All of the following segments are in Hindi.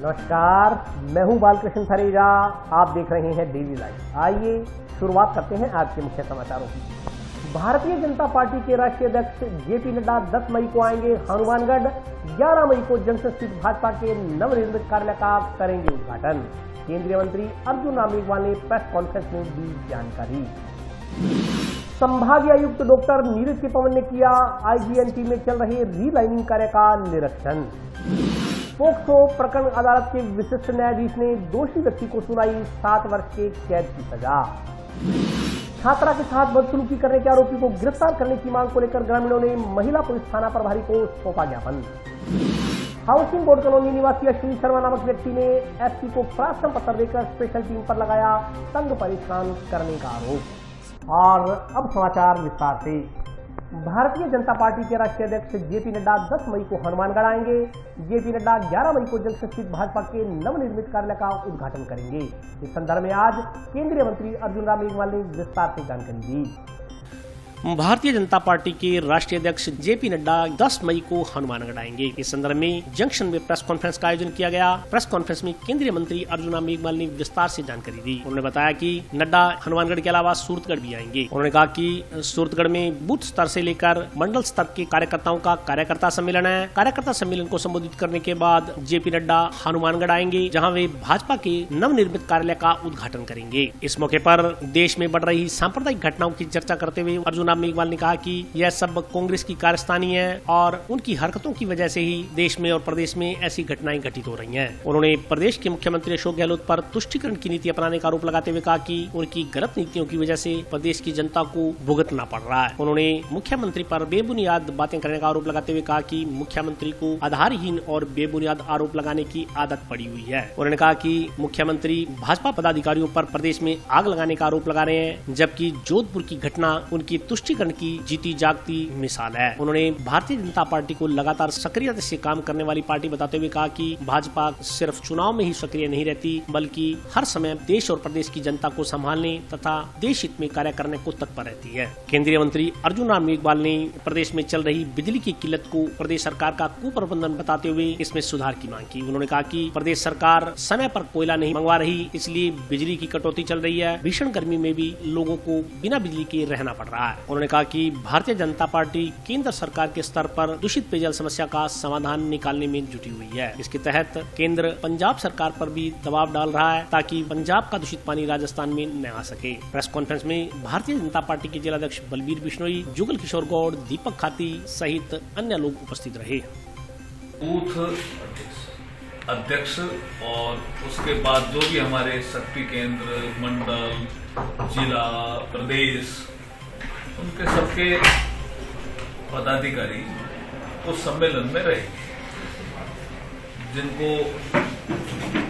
नमस्कार, मैं हूं बालकृष्ण थरेजा। आप देख रहे हैं डेली लाइव। आइए शुरुआत करते हैं आज के मुख्य समाचारों की। भारतीय जनता पार्टी के राष्ट्रीय अध्यक्ष जेपी नड्डा 10 मई को आएंगे हनुमानगढ़। 11 मई को जंक्शन स्थित भाजपा के नवनिर्मित कार्यालय का करेंगे उद्घाटन। केंद्रीय मंत्री अर्जुन राम मेघवाल ने प्रेस कॉन्फ्रेंस में दी जानकारी। संभागीय आयुक्त डॉक्टर नीरज के पवन ने किया आईजीएनटी में चल रहे रीलाइनिंग कार्य का निरीक्षण। पोक्सो प्रकरण अदालत के विशिष्ट न्यायाधीश ने दोषी व्यक्ति को सुनाई 7 वर्ष के कैद की सजा। छात्रा के साथ बदसलूकी करने के आरोपी को गिरफ्तार करने की मांग को लेकर ग्रामीणों ने महिला पुलिस थाना प्रभारी को सौंपा ज्ञापन। हाउसिंग बोर्ड कॉलोनी निवासी अश्विनी शर्मा नामक व्यक्ति ने एसपी को प्रार्थना पत्र देकर स्पेशल टीम पर लगाया तंग परेशान करने का आरोप। और अब समाचार विस्तार से। भारतीय जनता पार्टी के राष्ट्रीय अध्यक्ष जेपी नड्डा 10 मई को हनुमानगढ़ आएंगे। जेपी नड्डा 11 मई को जंक्शन स्थित भाजपा के नवनिर्मित कार्यालय का उद्घाटन करेंगे। इस संदर्भ में आज केंद्रीय मंत्री अर्जुन राम मेघवाल ने विस्तार से जानकारी दी। भारतीय जनता पार्टी के राष्ट्रीय अध्यक्ष जेपी नड्डा 10 मई को हनुमानगढ़ आएंगे। इस संदर्भ में जंक्शन में प्रेस कॉन्फ्रेंस का आयोजन किया गया। प्रेस कॉन्फ्रेंस में केंद्रीय मंत्री अर्जुन राम मेघवाल ने विस्तार से जानकारी दी। उन्होंने बताया कि नड्डा हनुमानगढ़ के अलावा सूरतगढ़ भी आएंगे। उन्होंने कहा कि सूरतगढ़ में बूथ स्तर से लेकर मंडल स्तर के कार्यकर्ताओं का कार्यकर्ता सम्मेलन है। कार्यकर्ता सम्मेलन को संबोधित करने के बाद जेपी नड्डा हनुमानगढ़ आएंगे, जहाँ वे भाजपा के नवनिर्मित कार्यालय का उद्घाटन करेंगे। इस मौके पर देश में बढ़ रही सांप्रदायिक घटनाओं की चर्चा करते हुए अर्जुन राम मेघवाल ने कहा कि यह सब कांग्रेस की कारस्तानी है और उनकी हरकतों की वजह से ही देश में और प्रदेश में ऐसी घटनाएं घटित हो रही हैं। उन्होंने प्रदेश के मुख्यमंत्री अशोक गहलोत पर तुष्टीकरण की नीति अपनाने का आरोप लगाते हुए कहा कि उनकी गलत नीतियों की वजह से प्रदेश की जनता को भुगतना पड़ रहा है। उन्होंने मुख्यमंत्री पर बेबुनियाद बातें करने का आरोप लगाते हुए कहा कि मुख्यमंत्री को आधारहीन और बेबुनियाद आरोप लगाने की आदत पड़ी हुई है। उन्होंने कहा कि मुख्यमंत्री भाजपा पदाधिकारियों पर प्रदेश में आग लगाने का आरोप लगा रहे हैं, जबकि जोधपुर की घटना उनकी तुष्टीकरण की जीती जागती मिसाल है। उन्होंने भारतीय जनता पार्टी को लगातार सक्रियता से काम करने वाली पार्टी बताते हुए कहा कि भाजपा सिर्फ चुनाव में ही सक्रिय नहीं रहती, बल्कि हर समय देश और प्रदेश की जनता को संभालने तथा देश हित में कार्य करने को तत्पर रहती है। केंद्रीय मंत्री अर्जुन राम मेघवाल ने प्रदेश में चल रही बिजली की किल्लत को प्रदेश सरकार का कुप्रबंधन बताते हुए इसमें सुधार की मांग की। उन्होंने कहा कि प्रदेश सरकार समय पर कोयला नहीं मंगवा रही, इसलिए बिजली की कटौती चल रही है। भीषण गर्मी में भी लोगों को बिना बिजली के रहना पड़ रहा है। उन्होंने कहा कि भारतीय जनता पार्टी केंद्र सरकार के स्तर पर दूषित पेयजल समस्या का समाधान निकालने में जुटी हुई है। इसके तहत केंद्र पंजाब सरकार पर भी दबाव डाल रहा है ताकि पंजाब का दूषित पानी राजस्थान में न आ सके। प्रेस कॉन्फ्रेंस में भारतीय जनता पार्टी के जिलाध्यक्ष बलबीर बिश्नोई, जुगल किशोर गौड़, दीपक खाती सहित अन्य लोग उपस्थित रहे। बूथ अध्यक्ष और उसके बाद जो भी हमारे शक्ति केंद्र, मंडल, जिला, प्रदेश, उनके सबके पदाधिकारी उस सम्मेलन में रहेंगे, जिनको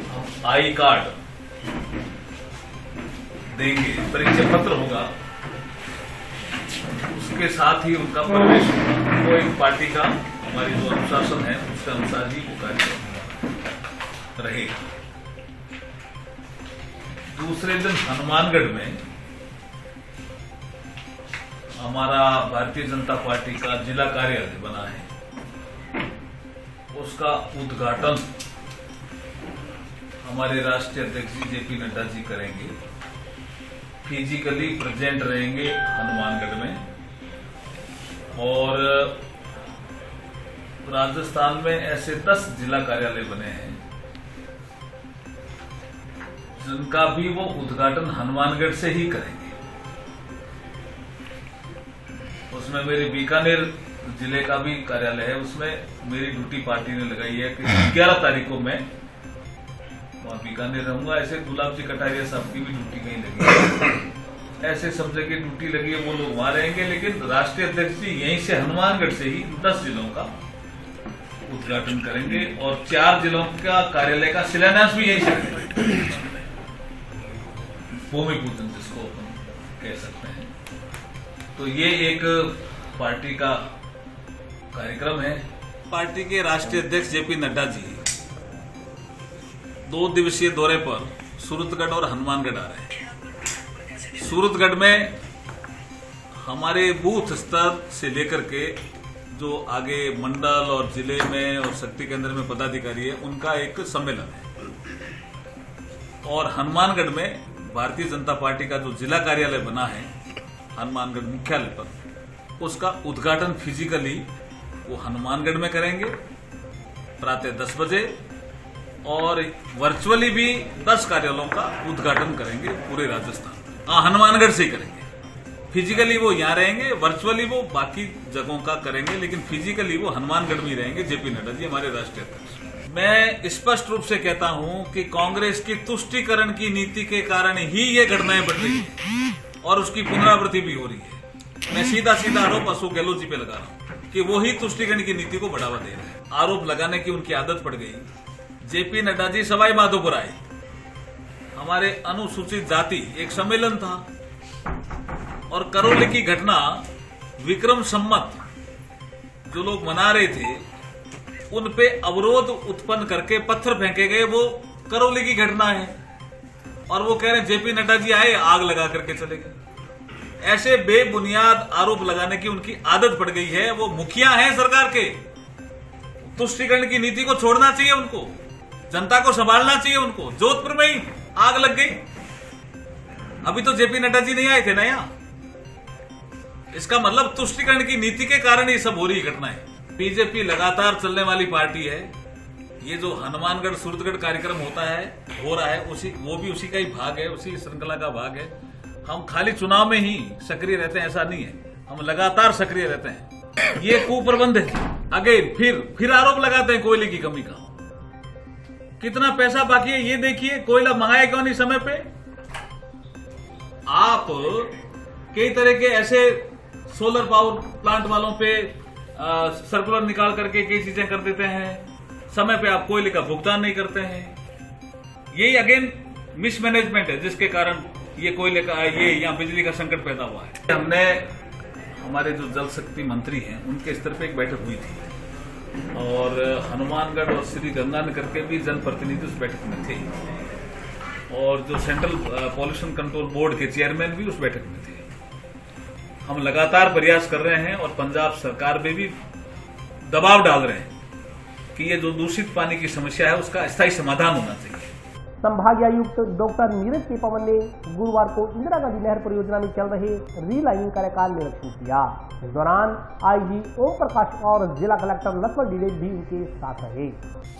हम आई कार्ड देंगे, परिचय पत्र होगा, उसके साथ ही उनका प्रवेश होगा। वो एक पार्टी का हमारी जो अनुशासन है उसके अनुसार ही वो कार्यक्रम रहेगा। दूसरे दिन हनुमानगढ़ में हमारा भारतीय जनता पार्टी का जिला कार्यालय बना है, उसका उद्घाटन हमारे राष्ट्रीय अध्यक्ष जी जेपी नड्डा जी करेंगे। फिजिकली प्रेजेंट रहेंगे हनुमानगढ़ में। और राजस्थान में ऐसे 10 जिला कार्यालय बने हैं जिनका भी वो उद्घाटन हनुमानगढ़ से ही करेंगे। उसमें मेरे बीकानेर जिले का भी कार्यालय है, उसमें मेरी ड्यूटी पार्टी ने लगाई है कि 11 तारीख को मैं वहां बीकानेर रहूंगा। ऐसे गुलाब जी कटारिया साहब की भी ड्यूटी कहीं लगी है, ऐसे सब जगह ड्यूटी लगी है, वो लोग वहां रहेंगे। लेकिन राष्ट्रीय अध्यक्ष जी यहीं से हनुमानगढ़ से ही 10 जिलों का उद्घाटन करेंगे और 4 जिलों का कार्यालय का शिलान्यास भी यहीं से करेंगे। भूमि पूजन जिसको हम कह सकते हैं। तो ये एक पार्टी का कार्यक्रम है। पार्टी के राष्ट्रीय अध्यक्ष जेपी नड्डा जी 2 दिवसीय दौरे पर सूरतगढ़ और हनुमानगढ़ आ रहे हैं। सूरतगढ़ में हमारे बूथ स्तर से लेकर के जो आगे मंडल और जिले में और शक्ति केंद्र में पदाधिकारी है उनका एक सम्मेलन है। और हनुमानगढ़ में भारतीय जनता पार्टी का जो जिला कार्यालय बना है हनुमानगढ़ मुख्यालय पर, उसका उद्घाटन फिजिकली वो हनुमानगढ़ में करेंगे प्रातः 10 बजे, और वर्चुअली भी 10 कार्यालयों का उद्घाटन करेंगे पूरे राजस्थान। हनुमानगढ़ से ही करेंगे। फिजिकली वो यहाँ रहेंगे, वर्चुअली वो बाकी जगहों का करेंगे, लेकिन फिजिकली वो हनुमानगढ़ में ही रहेंगे। जेपी नड्डा जी हमारे राष्ट्रीय अध्यक्ष। मैं स्पष्ट रूप से कहता हूं कि कांग्रेस की तुष्टीकरण की नीति के कारण ही ये घटनाएं बढ़ रही है और उसकी पुनरावृत्ति भी हो रही है। मैं सीधा सीधा आरोप अशोक गहलोत जी पे लगा रहा हूं कि वो ही तुष्टीकरण की नीति को बढ़ावा दे रहे हैं। आरोप लगाने की उनकी आदत पड़ गई। जेपी नड्डा जी सवाई माधोपुर आए, हमारे अनुसूचित जाति एक सम्मेलन था, और करौली की घटना विक्रम सम्मत जो लोग मना रहे थे उन पे अवरोध उत्पन्न करके पत्थर फेंके गए, वो करौली की घटना है। और वो कह रहे हैं जेपी नड्डा जी आए, आग लगा करके चले गए। ऐसे बेबुनियाद आरोप लगाने की उनकी आदत पड़ गई है। वो मुखिया हैं सरकार के, तुष्टीकरण की नीति को छोड़ना चाहिए उनको, जनता को संभालना चाहिए उनको। जोधपुर में ही आग लग गई, अभी तो जेपी नड्डा जी नहीं आए थे ना यहाँ। इसका मतलब तुष्टीकरण की नीति के कारण ये सब हो रही घटनाएं। बीजेपी लगातार चलने वाली पार्टी है। ये जो हनुमानगढ़ सूरतगढ़ कार्यक्रम हो रहा है वो भी उसी का ही भाग है, उसी श्रृंखला का भाग है। हम खाली चुनाव में ही सक्रिय रहते हैं ऐसा नहीं है, हम लगातार सक्रिय रहते हैं। ये कुप्रबंध है। अगेन फिर आरोप लगाते हैं कोयले की कमी का। कितना पैसा बाकी है ये देखिए, कोयला मंगाया क्यों नहीं समय पे। आप कई तरह के ऐसे सोलर पावर प्लांट वालों पे सर्कुलर निकाल करके कई चीजें कर देते हैं, समय पे आप कोयले का भुगतान नहीं करते हैं। यही अगेन मिसमैनेजमेंट है जिसके कारण ये कोयले का ये यहाँ बिजली का संकट पैदा हुआ है। हमने हमारे जो जल शक्ति मंत्री हैं उनके स्तर पे एक बैठक हुई थी, और हनुमानगढ़ और श्री गंगानगर के भी जनप्रतिनिधि उस बैठक में थे, और जो सेंट्रल पॉल्यूशन कंट्रोल बोर्ड के चेयरमैन भी उस बैठक में थे। हम लगातार प्रयास कर रहे हैं और पंजाब सरकार में भी दबाव डाल रहे हैं कि ये जो दूषित पानी की समस्या है उसका स्थायी समाधान होना चाहिए। संभागायुक्त डॉक्टर नीरज के पवन ने गुरुवार को इंदिरा गांधी नहर परियोजना में चल रहे रीलाइनिंग कार्य का निरीक्षण किया। इस दौरान आईजी ओम प्रकाश और जिला कलेक्टर लक्ष्मण डीडेल भी उनके साथ रहे।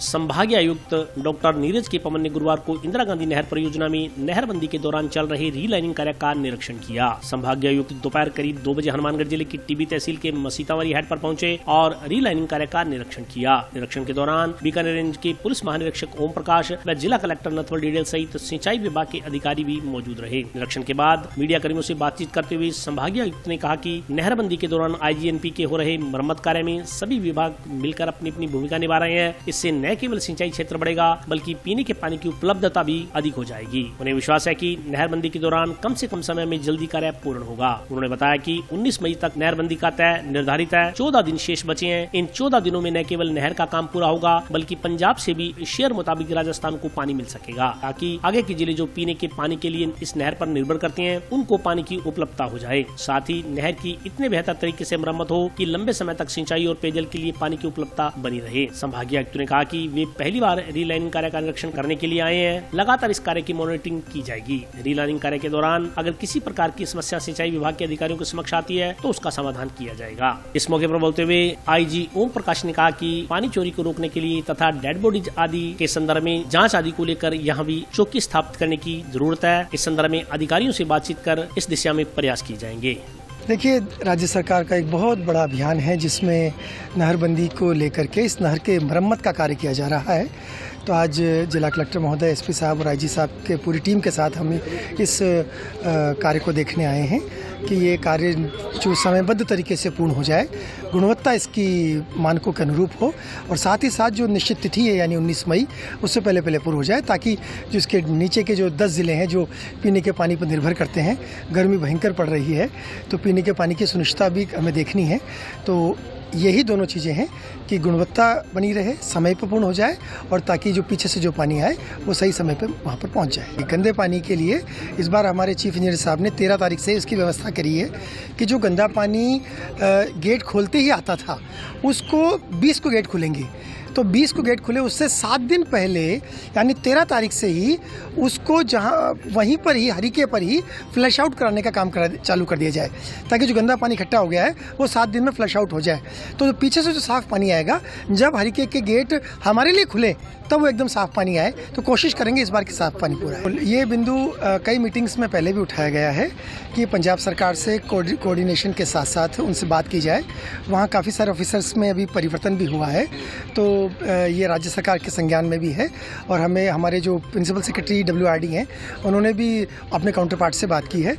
संभागीय आयुक्त डॉक्टर नीरज के पवन ने गुरुवार को इंदिरा गांधी नहर परियोजना में नहरबंदी के दौरान चल रहे रीलाइनिंग कार्य का निरीक्षण किया। संभागीय आयुक्त दोपहर करीब 2 बजे हनुमानगढ़ जिले की टीबी तहसील के मसीतावरी हेड पर पहुंचे और रीलाइनिंग कार्य का निरीक्षण किया। निरीक्षण के दौरान बीकानेर रेंज के पुलिस महानिरीक्षक ओम प्रकाश व जिला कलेक्टर नथवल डीडेल सहित सिंचाई विभाग के अधिकारी भी मौजूद रहे। निरीक्षण के बाद मीडिया कर्मियों से बातचीत करते हुए संभागीय आयुक्त ने कहा कि नहरबंदी के दौरान आईजीएनपी के हो रहे मरम्मत कार्य में सभी विभाग मिलकर अपनी अपनी भूमिका निभा रहे हैं। इससे न केवल सिंचाई क्षेत्र बढ़ेगा बल्कि पीने के पानी की उपलब्धता भी अधिक हो जाएगी। उन्हें विश्वास है कि नहरबंदी के दौरान कम से कम समय में जल्दी कार्य पूर्ण होगा। उन्होंने बताया कि 19 मई तक नहरबंदी का तय निर्धारित है। 14 दिन शेष बचे हैं। इन 14 दिनों में न केवल नहर का काम पूरा होगा बल्कि पंजाब से भी शेयर मुताबिक राजस्थान को पानी मिल सकेगा, ताकि आगे के जिले जो पीने के पानी के लिए इस नहर पर निर्भर करते हैं उनको पानी की उपलब्धता हो जाए। साथ ही नहर की इतने बेहतर तरीके से मरम्मत हो कि लंबे समय तक सिंचाई और पेयजल के लिए पानी की उपलब्धता बनी रहे। संभागीय आयुक्त ने कहा कि वे पहली बार रीलाइनिंग कार्य का निरीक्षण करने के लिए आए हैं। लगातार इस कार्य की मॉनिटरिंग की जाएगी। रीलाइनिंग कार्य के दौरान अगर किसी प्रकार की समस्या सिंचाई विभाग के अधिकारियों के समक्ष आती है तो उसका समाधान किया जाएगा। इस मौके पर बोलते हुए आईजी ओम प्रकाश ने कहा कि पानी चोरी को रोकने के लिए तथा डेड बॉडीज आदि के संदर्भ में जाँच आदि को लेकर यहाँ भी चौकी स्थापित करने की जरूरत है। इस संदर्भ में अधिकारियों से बातचीत कर इस दिशा में प्रयास किए जाएंगे। देखिए, राज्य सरकार का एक बहुत बड़ा अभियान है जिसमें नहरबंदी को लेकर के इस नहर के मरम्मत का कार्य किया जा रहा है। तो आज जिला कलेक्टर महोदय, एसपी साहब और आईजी साहब के पूरी टीम के साथ हम इस कार्य को देखने आए हैं कि ये कार्य जो समयबद्ध तरीके से पूर्ण हो जाए, गुणवत्ता इसकी मानकों के अनुरूप हो, और साथ ही साथ जो निश्चित तिथि है यानी 19 मई उससे पहले पूर्ण हो जाए, ताकि जो इसके नीचे के जो 10 ज़िले हैं जो पीने के पानी पर निर्भर करते हैं, गर्मी भयंकर पड़ रही है तो पीने के पानी की सुनिश्चितता भी हमें देखनी है। तो यही दोनों चीज़ें हैं कि गुणवत्ता बनी रहे, समय पर पूर्ण हो जाए, और ताकि जो पीछे से जो पानी आए वो सही समय पर वहाँ पर पहुँच जाए। गंदे पानी के लिए इस बार हमारे चीफ इंजीनियर साहब ने 13 तारीख से इसकी व्यवस्था करी है कि जो गंदा पानी गेट खोलते ही आता था उसको 20 को गेट खुलेंगे, तो 20 को गेट खुले उससे 7 दिन पहले यानी 13 तारीख से ही उसको जहाँ वहीं पर ही हरिके पर ही फ्लश आउट कराने का काम चालू कर दिया जाए, ताकि जो गंदा पानी इकट्ठा हो गया है वो 7 दिन में फ्लश आउट हो जाए। तो जो पीछे से जो साफ़ पानी आएगा, जब हरिके के गेट हमारे लिए खुले तब वो एकदम साफ़ पानी आए। तो कोशिश करेंगे इस बार की साफ़ पानी पूरा है। ये बिंदु कई मीटिंग्स में पहले भी उठाया गया है कि पंजाब सरकार से कोऑर्डिनेशन के साथ साथ उनसे बात की जाए। वहाँ काफ़ी सारे ऑफिसर्स में अभी परिवर्तन भी हुआ है, तो ये राज्य सरकार के संज्ञान में भी है। और हमें हमारे जो प्रिंसिपल सेक्रेटरी WRD हैं उन्होंने भी अपने काउंटर पार्ट से बात की है।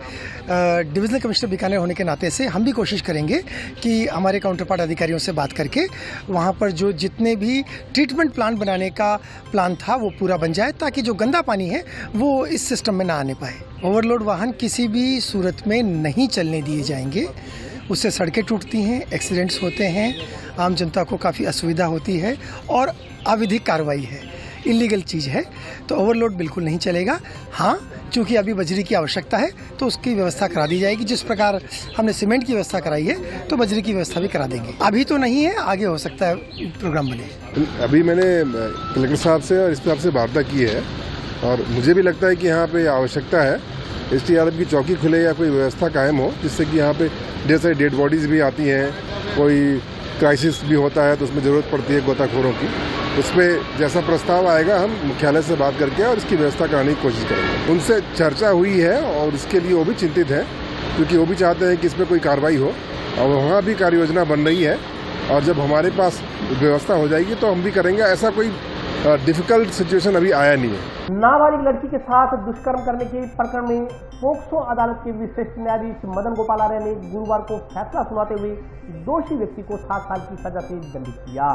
डिविजनल कमिश्नर बीकानेर होने के नाते से हम भी कोशिश करेंगे कि हमारे काउंटर पार्ट अधिकारियों से बात करके वहाँ पर जो जितने भी ट्रीटमेंट प्लांट बनाने का प्लान था वो पूरा बन जाए, ताकि जो गंदा पानी है वो इस सिस्टम में ना आने पाए। ओवरलोड वाहन किसी भी सूरत में नहीं चलने दिए जाएंगे, उससे सड़कें टूटती हैं, एक्सीडेंट्स होते हैं, आम जनता को काफ़ी असुविधा होती है और अविधिक कार्रवाई है, इलीगल चीज़ है। तो ओवरलोड बिल्कुल नहीं चलेगा। हाँ, चूँकि अभी बजरी की आवश्यकता है तो उसकी व्यवस्था करा दी जाएगी। जिस प्रकार हमने सीमेंट की व्यवस्था कराई है तो बजरी की व्यवस्था भी करा देंगे। अभी तो नहीं है, आगे हो सकता है प्रोग्राम बने। अभी मैंने कलेक्टर साहब से और इस पर आपसे वार्ता की है और मुझे भी लगता है कि यहाँ पे आवश्यकता है STRF की चौकी खुले या कोई व्यवस्था कायम हो, जिससे कि यहाँ पे ढेर सारी डेड बॉडीज़ भी आती हैं, कोई क्राइसिस भी होता है तो उसमें ज़रूरत पड़ती है गोताखोरों की। उस पर जैसा प्रस्ताव आएगा हम मुख्यालय से बात करके और इसकी व्यवस्था कराने की कोशिश करेंगे। उनसे चर्चा हुई है और इसके लिए वो भी चिंतित है, क्योंकि वो भी चाहते हैं कि इस पर कोई कार्रवाई हो, और वहाँ भी कार्य योजना बन रही है। और जब हमारे पास व्यवस्था हो जाएगी तो हम भी करेंगे। ऐसा कोई डिफिकल्ट सिचुएशन अभी आया नहीं है। नाबालिग लड़की के साथ दुष्कर्म करने के प्रकरण में पोक्सो अदालत के विशिष्ट न्यायाधीश मदन गोपाल आर्य ने गुरुवार को फैसला सुनाते हुए दोषी व्यक्ति को 7 साल की सजा से दंडित किया।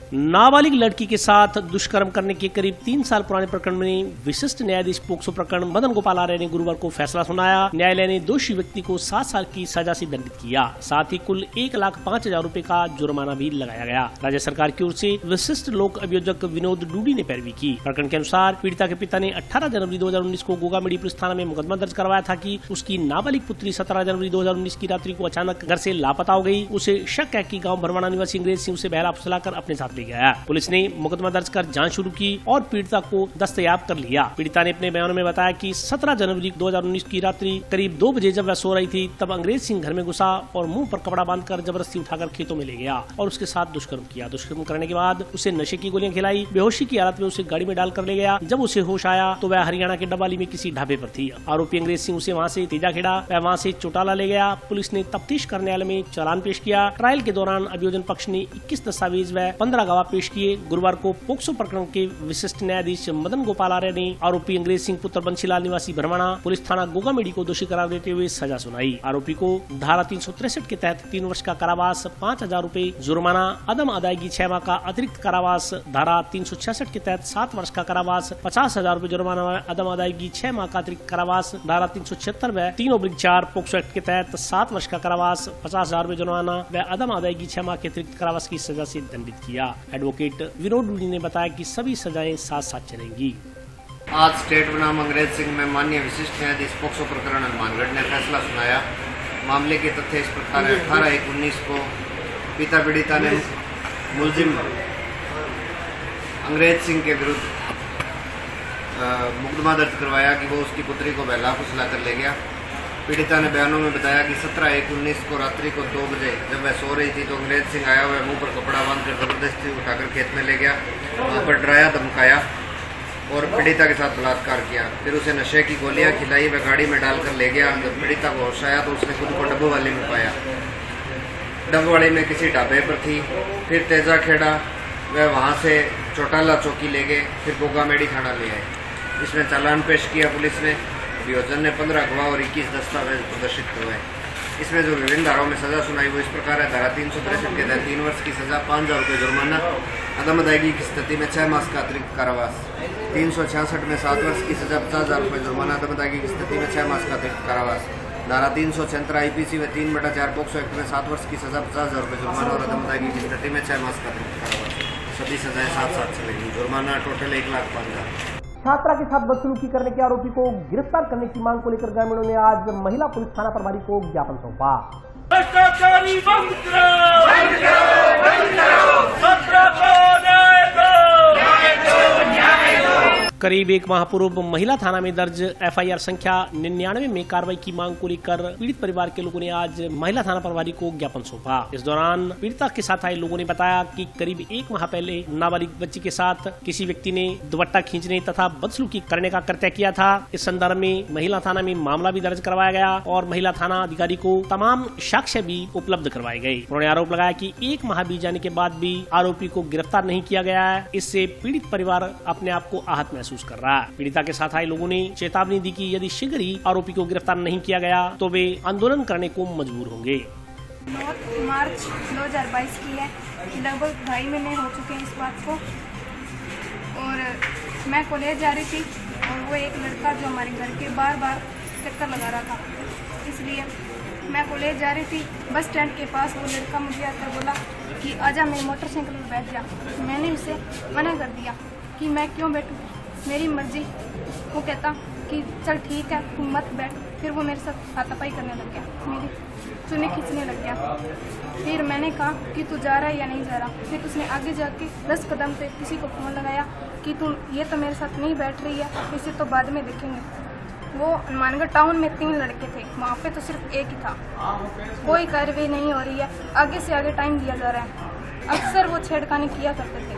नाबालिग लड़की के साथ दुष्कर्म करने के करीब 3 साल पुराने प्रकरण में विशिष्ट न्यायाधीश पोक्सो प्रकरण मदन गोपाल आर्य ने गुरुवार को फैसला सुनाया। न्यायालय ने दोषी व्यक्ति को 7 साल की सजा से दंडित किया, साथ ही कुल 1,05,000 रुपए का जुर्माना भी लगाया गया। राज्य सरकार की ओर से विशिष्ट लोक अभियोजक विनोद डूडी ने पैरवी की। प्रकरण के अनुसार पीड़िता के पिता ने 18 जनवरी 2019 को गोगामेडी पुलिस थाना में मुकदमा दर्ज करवाया था कि उसकी नाबालिग पुत्री 17 जनवरी 2019 की रात्रि को अचानक घर से लापता हो गई। उसे शक है कि गाँव भरवाना निवासी अंग्रेज सिंह उसे बहला फुसलाकर अपने साथ ले गया। पुलिस ने मुकदमा दर्ज कर जांच शुरू की और पीड़िता को दस्तयाब कर लिया। पीड़िता ने अपने बयान में बताया कि 17 जनवरी 2019 की रात्रि करीब 2 बजे जब वह सो रही थी तब अंग्रेज सिंह घर में घुसा और मुंह पर कपड़ा बांधकर जबरदस्ती उठाकर खेतों में ले गया और उसके साथ दुष्कर्म किया। दुष्कर्म करने के बाद उसे नशे की गोलियां खिलाई। बेहोशी की हालत में उसे गाड़ी में डालकर ले गया। जब उसे होश आया तो वह हरियाणा के डबाली में किसी ढाबे पर थी। आरोपी अंग्रेज सिंह उसे वहाँ से तेजा खेड़ा, वह वहाँ से चौटाला ले गया। पुलिस ने तफ्तीश करने वाले में चालान पेश किया। ट्रायल के दौरान अभियोजन पक्ष ने 21 दस्तावेज व 15 गवाह पेश किए। गुरुवार को पोक्सो प्रकरण के विशिष्ट न्यायाधीश मदन गोपाल आर्य ने आरोपी अंग्रेज सिंह पुत्र बंशीलाल निवासी भरवाना पुलिस थाना गोगामेडी को दोषी करार देते हुए सजा सुनाई। आरोपी को धारा 363 के तहत 3 वर्ष का कारावास, 5,000 रुपए जुर्माना, अदम अदायगी 6 माह का अतिरिक्त कारावास, धारा 366 के तहत 7 वर्ष का कारावास, 50,000 रुपए जुर्माना, अदम अदायगी 6 माह का अतिरिक्त कारावास, धारा 376 व 3/4 पोक्सो एक्ट के तहत 7 वर्ष का कारावास, 50,000 रुपए जुर्माना व अदम अदायगी 6 माह के अतिरिक्त कारावास की सजा से दंडित किया। एडवोकेट विनोद डूडी ने बताया कि सभी सजाएं साथ साथ चलेंगी। आज स्टेट बनाम अंग्रेज सिंह में माननीय विशिष्ट न्यायाधीश पोक्सो प्रकरण हनुमानगढ़ ने फैसला सुनाया। मामले के तथ्य इस प्रकार है। 18/1/19 को पिता पीड़िता ने मुलजिम अंग्रेज सिंह के विरुद्ध मुकदमा दर्ज करवाया कि वो उसकी पुत्री को बहला फुसला कर ले गया। पीड़िता ने बयानों में बताया कि 17/1/19 को रात्रि को 2 बजे जब वह सो रही थी तो अंग्रेज सिंह आया, वह मुंह पर कपड़ा बांधकर जबरदस्ती उठाकर खेत में ले गया, वहाँ पर डराया धमकाया और पीड़िता के साथ बलात्कार किया। फिर उसे नशे की गोलियां खिलाई, वह गाड़ी में डालकर ले गया। जब पीड़िता को होश आया तो उसने खुद को डब्बोवाली में पाया। डब्बोवाली में किसी ढाबे पर थी। फिर तेजा खेड़ा, वह वहाँ से चौटाला चौकी ले गए, फिर गोगामेडी थाना ले आए। इसमें चालान पेश किया पुलिस ने। अभियोजन ने 15 गवाह और 21 दस्तावेज प्रदर्शित करवाए। इसमें जो विभिन्न धाराओं में सजा सुनाई वो इस प्रकार है। धारा 363 के तहत 3 वर्ष की सजा, 5,000 रुपये जुर्माना, अदम अदायगी की स्थिति में 6 मास का अतिरिक्त कारावास। 366 में 7 वर्ष की सजा, 50,000 रुपये जुर्माना, अदम अदायगी की स्थिति में 6 मास का अतिरिक्त कारावास। धारा 376 IPC व 3/4 पोक्सो एक्ट में 7 वर्ष की सजा 50,000 रुपये जुर्माना और अदमदागी की स्थिति में 6 मास का कारावास। सभी सजाएं साथ चलेगी। जुर्माना टोटल 1,05,000। छात्रा के साथ बदसलूकी करने के आरोपी को गिरफ्तार करने की मांग को लेकर ग्रामीणों ने आज महिला पुलिस थाना प्रभारी को ज्ञापन सौंपा। भ्रष्टाचारी बंद करो, बंद करो, बंद करो, छात्रा को न्याय दो, न्याय दो, न्याय दो। करीब एक माह पूर्व महिला थाना में दर्ज FIR संख्या 99 में कार्रवाई की मांग को लेकर पीड़ित परिवार के लोगों ने आज महिला थाना प्रभारी को ज्ञापन सौंपा। इस दौरान पीड़िता के साथ आए लोगों ने बताया कि करीब एक माह पहले नाबालिग बच्ची के साथ किसी व्यक्ति ने दुपट्टा खींचने तथा बदसलूकी करने का कृत्य किया था। इस संदर्भ में महिला थाना में मामला भी दर्ज करवाया गया और महिला थाना अधिकारी को तमाम साक्ष्य भी उपलब्ध करवाए गए। उन्होंने आरोप लगाया कि एक माह बीत जाने के बाद भी आरोपी को गिरफ्तार नहीं किया गया है। इससे पीड़ित परिवार अपने आप को आहत महसूस कर रहा है। पीड़िता के साथ आए लोगों ने चेतावनी दी कि यदि शीघ्र ही आरोपी को गिरफ्तार नहीं किया गया तो वे आंदोलन करने को मजबूर होंगे। मार्च 2022 की है, लगभग 2.5 महीने हो चुके हैं इस बात को। और मैं कॉलेज जा रही थी और वो एक लड़का जो हमारे घर के बार चक्कर लगा रहा था, इसलिए मैं कॉलेज जा रही थी। बस स्टैंड के पास वो लड़का मुझे आकर बोला कि आजा मेरी मोटरसाइकिल पर बैठ जा। मैंने उसे मना कर दिया कि मैं क्यों बैठूं, मेरी मर्जी। वो कहता कि चल ठीक है तू मत बैठ। फिर वो मेरे साथ हाथापाई करने लग गया, मेरी चुन्नी खींचने लग गया। फिर मैंने कहा कि तू जा रहा है या नहीं जा रहा। फिर उसने आगे जाके 10 कदम पे किसी को फ़ोन लगाया कि तू ये तो मेरे साथ नहीं बैठ रही है, इसे तो बाद में देखेंगे। वो हनुमानगढ़ टाउन में 3 लड़के थे, वहाँ पे तो सिर्फ एक ही था। कोई कार्रवाई नहीं हो रही है, आगे से आगे टाइम दिया जा रहा है। अक्सर वो छेड़खानी किया करते थे,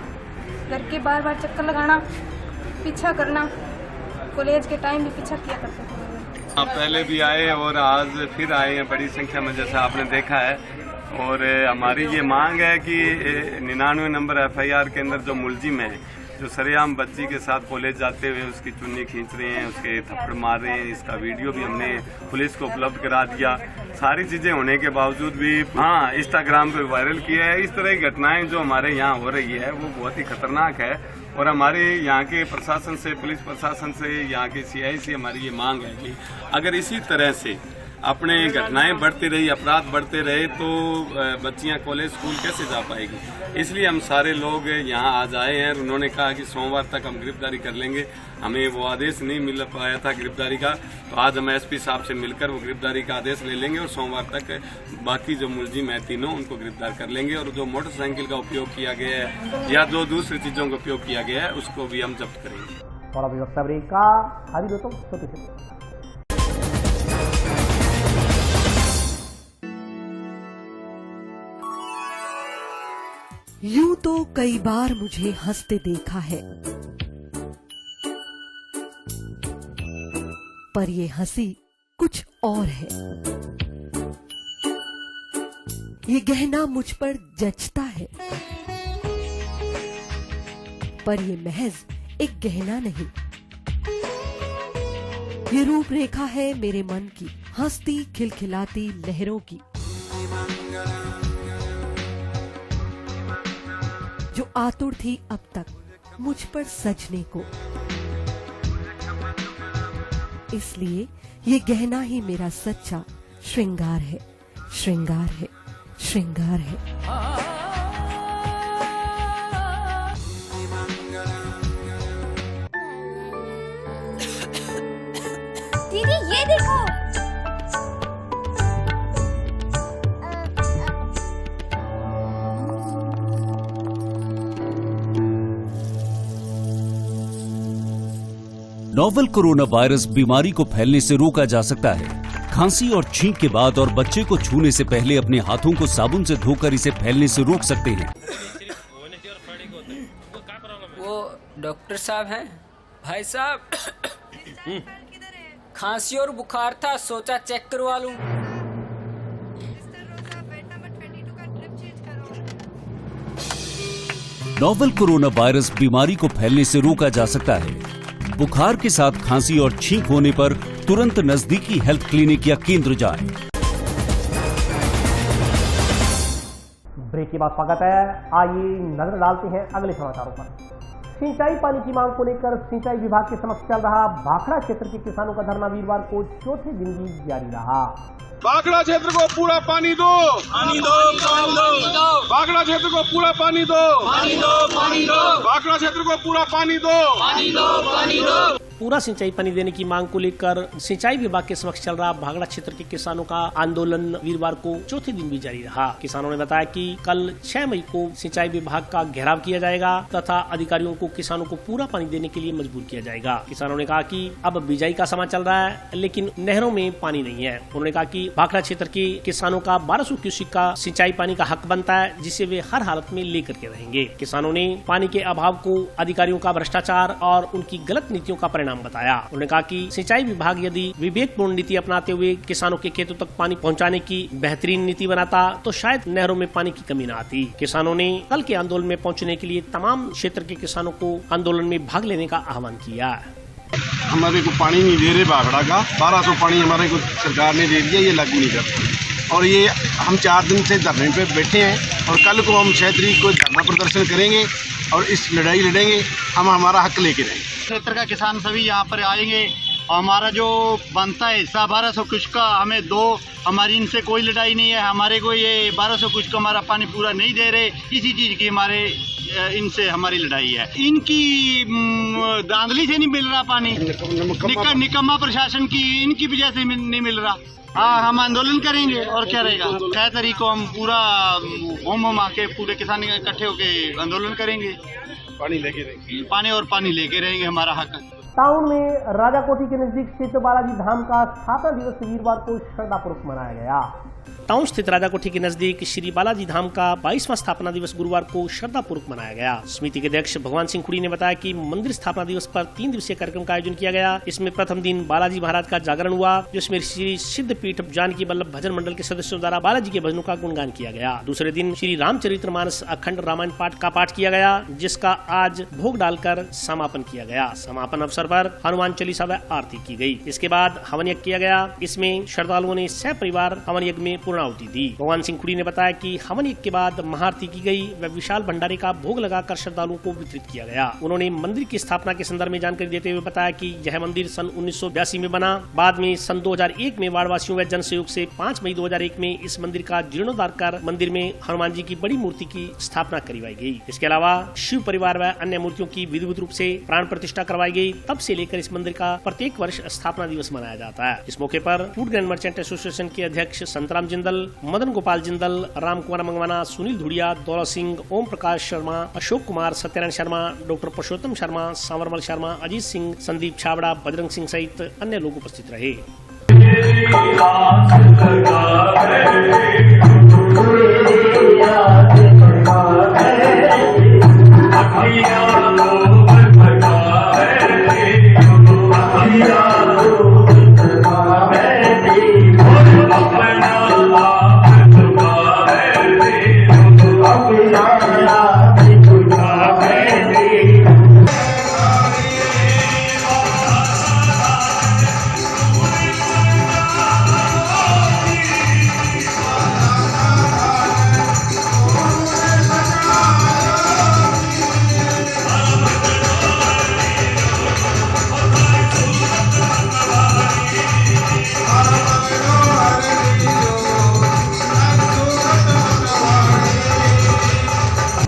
घर के बार चक्कर लगाना, पीछा करना, कॉलेज के टाइम भी पीछा किया करते थे। पहले भी आए और आज फिर आए हैं बड़ी संख्या में, जैसा आपने देखा है। और हमारी ये मांग है कि 99 नंबर FIR के अंदर जो मुलजिम है, जो सरेआम बच्ची के साथ कॉलेज जाते हुए उसकी चुन्नी खींच रहे हैं, उसके थप्पड़ मार रहे हैं, इसका वीडियो भी हमने पुलिस को उपलब्ध करा दिया। सारी चीजें होने के बावजूद भी इंस्टाग्राम पे वायरल किया है। इस तरह की घटनाएं जो हमारे यहाँ हो रही है वो बहुत ही खतरनाक है। और हमारे यहाँ के प्रशासन से, पुलिस प्रशासन से, यहाँ के CI से हमारी ये मांग है कि अगर इसी तरह से अपने घटनाएं बढ़ती रही, अपराध बढ़ते रहे तो बच्चियां कॉलेज स्कूल कैसे जा पाएगी। इसलिए हम सारे लोग यहाँ आज आए हैं। उन्होंने कहा कि सोमवार तक हम गिरफ्तारी कर लेंगे। हमें वो आदेश नहीं मिल पाया था गिरफ्तारी का, तो आज हम SP साहब से मिलकर वो गिरफ्तारी का आदेश ले लेंगे और सोमवार तक बाकी जो मुलजिम है तीनों उनको गिरफ्तार कर लेंगे। और जो मोटरसाइकिल का उपयोग किया गया है या जो दूसरी चीजों का उपयोग किया गया है उसको भी हम जब्त करेंगे। और अभी वक्त का हाजिर होता हूँ। यूं तो कई बार मुझे हंसते देखा है, पर ये हंसी कुछ और है। ये गहना मुझ पर जचता है, पर ये महज एक गहना नहीं। ये रूपरेखा है मेरे मन की, हंसती खिलखिलाती लहरों की, जो आतुर थी अब तक मुझ पर सजने को। इसलिए ये गहना ही मेरा सच्चा श्रृंगार है, श्रृंगार है, श्रृंगार है। दीदी ये देखो, नोवेल कोरोना वायरस बीमारी को फैलने से रोका जा सकता है। खांसी और छींक के बाद और बच्चे को छूने से पहले अपने हाथों को साबुन से धोकर इसे फैलने से रोक सकते हैं। वो डॉक्टर साहब हैं? भाई साहब, खांसी और बुखार था, सोचा चेक करवा लूं। नोवेल कोरोना वायरस बीमारी को फैलने से रोका जा सकता है। बुखार के साथ खांसी और छींक होने पर तुरंत नजदीकी हेल्थ क्लिनिक या केंद्र जाएं। ब्रेक के बाद स्वागत है। आइए नजर डालते हैं अगले समाचारों पर। सिंचाई पानी की मांग को लेकर सिंचाई विभाग के समक्ष चल रहा भाखड़ा क्षेत्र के किसानों का धरना वीरवार को चौथे दिन भी जारी रहा। भाखड़ा क्षेत्र को पूरा पानी दो, पानी दो, पानी दो। भाखड़ा क्षेत्र को पूरा पानी दो, पानी दो, पानी दो। भाखड़ा क्षेत्र को पूरा पानी दो, पानी दो, पानी दो। पूरा सिंचाई पानी देने की मांग को लेकर सिंचाई विभाग के समक्ष चल रहा भाखड़ा क्षेत्र के किसानों का आंदोलन वीरवार को चौथे दिन भी जारी रहा। किसानों ने बताया कि कल 6 मई को सिंचाई विभाग का घेराव किया जाएगा तथा अधिकारियों को किसानों को पूरा पानी देने के लिए मजबूर किया जाएगा। किसानों ने कहा कि अब बिजाई का समय चल रहा है लेकिन नहरों में पानी नहीं है। उन्होंने कहा कि भाखड़ा क्षेत्र के किसानों का 1200 क्यूसेक का सिंचाई पानी का हक बनता है जिसे वे हर हालत में लेकर के रहेंगे। किसानों ने पानी के अभाव को अधिकारियों का भ्रष्टाचार और उनकी गलत नीतियों का परिणाम बताया। उन्होंने कहा कि सिंचाई विभाग यदि विवेकपूर्ण नीति अपनाते हुए किसानों के खेतों तक पानी पहुंचाने की बेहतरीन नीति बनाता तो शायद नहरों में पानी की कमी न आती। किसानों ने कल के आंदोलन में पहुंचने के लिए तमाम क्षेत्र के किसानों को आंदोलन में भाग लेने का आह्वान किया। हमारे को पानी नहीं दे रहे भाखड़ा का, 1200 पानी हमारे को सरकार ने दे दिया, ये लागू नहीं करते और ये हम 4 दिन से धरने पे बैठे हैं और कल को हम 6 तारीख को धरना प्रदर्शन करेंगे और इस लड़ाई लड़ेंगे, हम हमारा हक लेके रहेंगे। क्षेत्र का किसान सभी यहाँ पर आएंगे और हमारा जो बनता है हिस्सा 1200 कुछ का हमें दो, हमारी इनसे कोई लड़ाई नहीं है। हमारे को ये 1200 कुछ का हमारा पानी पूरा नहीं दे रहे, इसी चीज़ की हमारे इनसे हमारी लड़ाई है। इनकी धांधली से नहीं मिल रहा पानी, निकम्मा प्रशासन की इनकी वजह से नहीं मिल रहा। हाँ, हम आंदोलन करेंगे और क्या रहेगा। 6 तारीख को हम पूरा होम आके पूरे किसान इकट्ठे होके आंदोलन करेंगे, पानी लेके रहेंगे, पानी और पानी लेके रहेंगे, हमारा हक है। टाउन में राजाकोठी के नजदीक स्थित बालाजी धाम का स्थापना दिवस वीरवार को श्रद्धापूर्वक मनाया गया। टाउन स्थित राजाकोठी के नजदीक श्री बालाजी धाम का 22वां स्थापना दिवस गुरुवार को श्रद्धापूर्वक मनाया गया। समिति के अध्यक्ष भगवान सिंह खुड़ी ने बताया कि मंदिर स्थापना दिवस पर 3 दिवसीय कार्यक्रम का आयोजन किया गया। इसमें प्रथम दिन बालाजी महाराज का जागरण हुआ जिसमें श्री सिद्धपीठ जानकी वल्लभ भजन मंडल के सदस्यों द्वारा बालाजी के भजनों का गुणगान किया गया। दूसरे दिन श्री रामचरितमानस अखंड रामायण पाठ का पाठ किया गया जिसका आज भोग डालकर समापन किया गया। समापन अवसर पर हनुमान चालीसा व आरती की गई। इसके बाद हवन यज्ञ किया गया। इसमें श्रद्धालुओं ने सपरिवार हवन यज्ञ में पूर्णाहुति दी। भगवान सिंह खुड़ी ने बताया कि हवन यज्ञ के बाद महाआरती की गई व विशाल भंडारे का भोग लगाकर श्रद्धालुओं को वितरित किया गया। उन्होंने मंदिर की स्थापना के संदर्भ में जानकारी देते हुए बताया कि यह मंदिर सन 1982 में बना। बाद में सन 2001 में वार्डवासियों व जन सहयोग से 5 मई 2001 में इस मंदिर का जीर्णोद्धार कर मंदिर में हनुमान जी की बड़ी मूर्ति की स्थापना करवाई गई। इसके अलावा शिव परिवार व अन्य मूर्तियों की विधिवत रूप से प्राण प्रतिष्ठा करवाई गई। तब से लेकर इस मंदिर का प्रत्येक वर्ष स्थापना दिवस मनाया जाता है। इस मौके पर फूड ग्रेन मर्चेंट एसोसिएशन के अध्यक्ष संतराम जिंदल, मदन गोपाल जिंदल, राम कुमार मंगवाना, सुनील धुड़िया, दौलत सिंह, ओम प्रकाश शर्मा, अशोक कुमार, सत्यनारायण शर्मा, डॉक्टर पुरुषोत्तम शर्मा, सांवरमल शर्मा, अजीत सिंह, संदीप छाबड़ा, बजरंग सिंह सहित अन्य लोग उपस्थित रहे।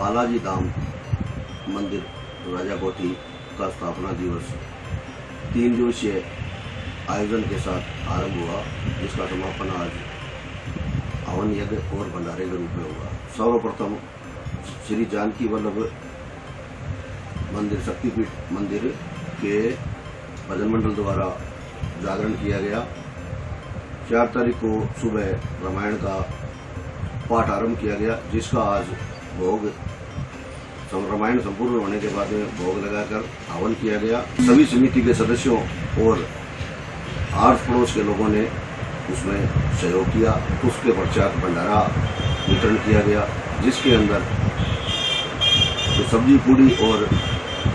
बालाजी धाम मंदिर राजाकोठी का स्थापना दिवस 3 दिवसीय आयोजन के साथ आरंभ हुआ, जिसका समापन आज हवन यज्ञ और भंडारे के रूप में हुआ। सर्वप्रथम श्री जानकी वल्लभ मंदिर शक्तिपीठ मंदिर के भजन मंडल द्वारा जागरण किया गया। 4 तारीख को सुबह रामायण का पाठ आरंभ किया गया, जिसका आज भोग रामायण संपूर्ण होने के बाद में भोग लगाकर हवन किया गया। सभी समिति के सदस्यों और आस पड़ोस के लोगों ने उसमें सहयोग किया। उसके पश्चात भंडारा वितरण किया गया, जिसके अंदर तो सब्जी पूड़ी और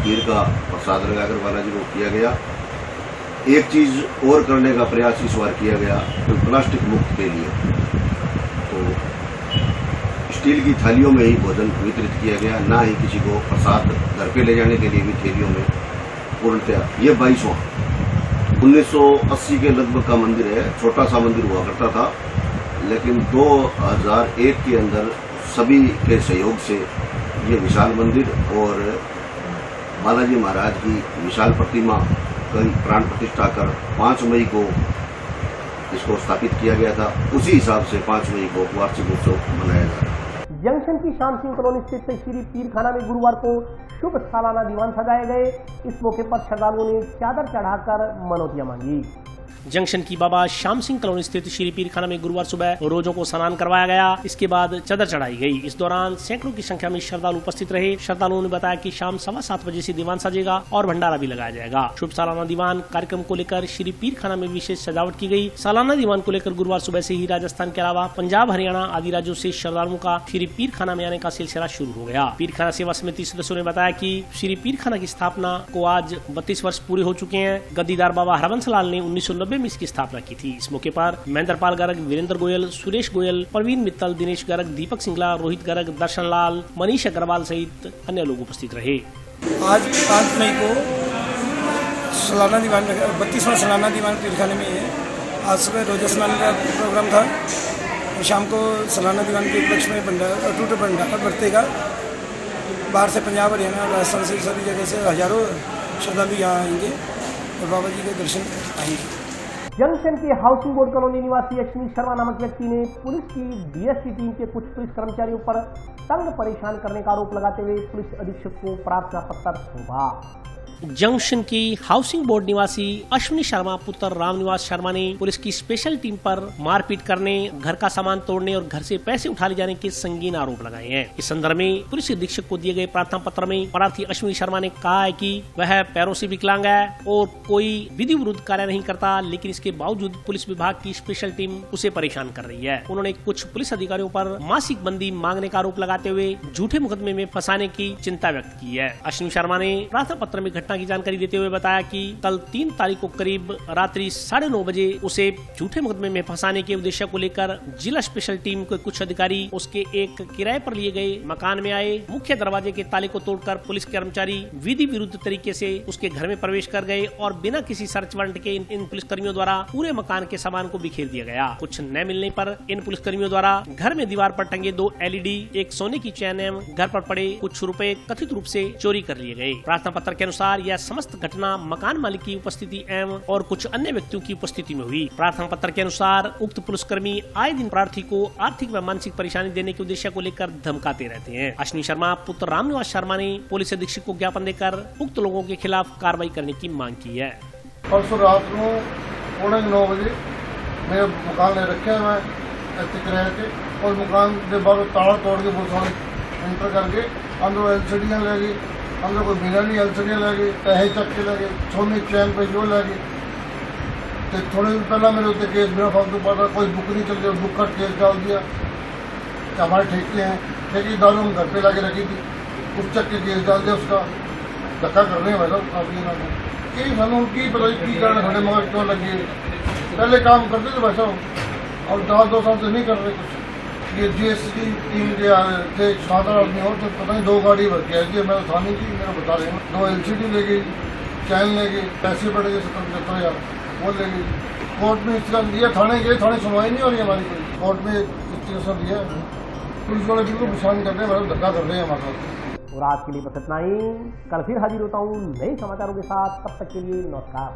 खीर का प्रसाद लगाकर बालाजी को किया गया। एक चीज और करने का प्रयास इस बार किया गया तो प्लास्टिक मुक्त के लिए तो स्टील की थालियों में ही भोजन वितरित किया गया, ना ही किसी को प्रसाद घर पे ले जाने के लिए भी थैलियों में पूर्णतः। ये 1980 के लगभग का मंदिर है, छोटा सा मंदिर हुआ करता था, लेकिन 2001 के अंदर सभी के सहयोग से ये विशाल मंदिर और बालाजी महाराज की विशाल प्रतिमा की प्राण प्रतिष्ठा कर 5 मई को इसको स्थापित किया गया था। उसी हिसाब से 5 मई को वार्षिक उत्सव मनाया जा रहा है। जंक्शन की श्याम सिंह कॉलोनी स्थित श्री पीरखाना में गुरुवार को शुभ सालाना दीवान सजाए गए। इस मौके पर श्रद्धालुओं ने चादर चढ़ाकर मनौतियां मांगी। जंक्शन की बाबा श्याम सिंह कॉलोनी स्थित श्री पीरखाना में गुरुवार सुबह रोजों को स्नान करवाया गया। इसके बाद चादर चढ़ाई गई। इस दौरान सैकड़ों की संख्या में श्रद्धालु उपस्थित रहे। श्रद्धालुओं ने बताया कि शाम 7:15 बजे से दीवान सजेगा और भंडारा भी लगाया जाएगा। शुभ सालाना दीवान कार्यक्रम को लेकर श्री पीरखाना में विशेष सजावट की गई। सालाना दीवान को लेकर गुरुवार सुबह से ही राजस्थान के अलावा पंजाब, हरियाणा आदि राज्यों से श्रद्धालुओं का श्री पीरखाना में आने का सिलसिला शुरू हो गया। पीरखाना सेवा समिति सदस्यों ने बताया कि श्री पीरखाना की स्थापना को आज 32 वर्ष पूरे हो चुके हैं। गद्दीदार बाबा हरबंस लाल ने 1990 में इसकी स्थापना की थी। इस मौके पर महेंद्रपाल गर्ग, वीरेंद्र गोयल, सुरेश गोयल, प्रवीण मित्तल, दिनेश गर्ग, दीपक सिंगला, रोहित गर्ग, दर्शन लाल, मनीष अग्रवाल सहित अन्य लोग उपस्थित रहे। आज 5 मई को सालाना दीवान 32वां सालाना दीवान पीरखाने में है। आज सुबह रोजा स्नान का प्रोग्राम था और शाम को सालाना दीवान के उपलक्ष्य में अटूट भंडारा बरतेगा। बाहर से पंजाब, हरियाणा, राजस्थान से सभी जगह से हजारों श्रद्धालु यहाँ आएंगे और बाबा जी के दर्शन आएंगे। जंक्शन के हाउसिंग बोर्ड कॉलोनी निवासी अश्विनी शर्मा नामक व्यक्ति ने पुलिस की डीएसपी टीम के कुछ पुलिस कर्मचारियों पर तंग परेशान करने का आरोप लगाते हुए पुलिस अधीक्षक को प्रार्थना पत्र सौंपा। जंक्शन की हाउसिंग बोर्ड निवासी अश्विनी शर्मा पुत्र रामनिवास शर्मा ने पुलिस की स्पेशल टीम पर मारपीट करने, घर का सामान तोड़ने और घर से पैसे उठा ले जाने के संगीन आरोप लगाए हैं। इस संदर्भ में पुलिस अधीक्षक को दिए गए प्रार्थना पत्र में प्रार्थी अश्विनी शर्मा ने कहा है कि वह पैरों से विकलांग है और कोई विधि विरुद्ध कार्य नहीं करता, लेकिन इसके बावजूद पुलिस विभाग की स्पेशल टीम उसे परेशान कर रही है। उन्होंने कुछ पुलिस अधिकारियों पर मासिक बंदी मांगने का आरोप लगाते हुए झूठे मुकदमे में फंसाने की चिंता व्यक्त की है। अश्विनी शर्मा ने प्रार्थना पत्र में घटना की जानकारी देते हुए बताया कि कल 3 तारीख को करीब रात्रि 9:30 बजे उसे झूठे मुकदमे में फंसाने के उद्देश्य को लेकर जिला स्पेशल टीम के कुछ अधिकारी उसके एक किराए पर लिए गए मकान में आए। मुख्य दरवाजे के ताले को तोड़कर पुलिस कर्मचारी विधि विरुद्ध तरीके से उसके घर में प्रवेश कर गए और बिना किसी सर्च वारंट के इन पुलिस कर्मियों द्वारा पूरे मकान के सामान को बिखेर दिया गया। कुछ न मिलने पर इन पुलिस कर्मियों द्वारा घर में दीवार पर टंगे 2 LED, एक सोने की चैन एवं घर पर पड़े कुछ रुपए कथित रूप से चोरी कर लिए गए। प्रार्थना पत्र के अनुसार यह समस्त घटना मकान मालिक की उपस्थिति एवं और कुछ अन्य व्यक्तियों की उपस्थिति में हुई। प्रार्थना पत्र के अनुसार उक्त पुलिसकर्मी आए दिन प्रार्थी को आर्थिक व मानसिक परेशानी देने के उद्देश्य को लेकर धमकाते रहते हैं। अश्विनी शर्मा पुत्र रामनिवास शर्मा ने पुलिस अधीक्षक को ज्ञापन देकर उक्त लोगों के खिलाफ कार्रवाई करने की मांग की है। परसों रात को 9:30 बजे मेरे मकान ले रखे मैं किराए के और मकान के बाहर ताला तोड़ के पुलिस एंटर करके अंदर LCD ले गई, अंदर कोई बिना नहीं LCD ले गई, पैसे चक के ले गए, सोने चैन पे जो ले गए। तो थोड़े दिन पहला मेरे उत्ते केस बिना फालतू पड़ा, कोई बुक नहीं चल गया, बुक का केस डाल दिया। हमारे ठेके हैं, ठेके दारू हम घर पे ला के रखी थी, उस चक के केस डाल दिया, उसका धक्का कर रहे हैं भाई साहब काफी ना कि ਸਾਨੂੰ ਕੀ पता की कारण ਸਾਡੇ मगर क्यों लगी। पहले काम करते थे भाई साहब और 2 साल से नहीं कर रहे कुछ। ये GST टीम के थे 7 आदमी और तो पता नहीं 2 गाड़ी भर के आई, मैं थाने की मेरा बता रहे हैं 2 LCD ले गई, चैन ले गई, पैसे पड़ गए 70-75,000 वो ले गई। कोर्ट में इसका दिया, थाने गए, थाने सुनवाई नहीं हो रही हमारी कोई, कोर्ट में इसका दिया। पुलिस वाले बिल्कुल परेशान कर रहे हैं, मतलब धक्का कर रहे हैं हमारे साथ। और आज के लिए बस इतना ही। कल फिर हाजिर होता हूँ नए समाचारों के साथ, तब तक के लिए नमस्कार।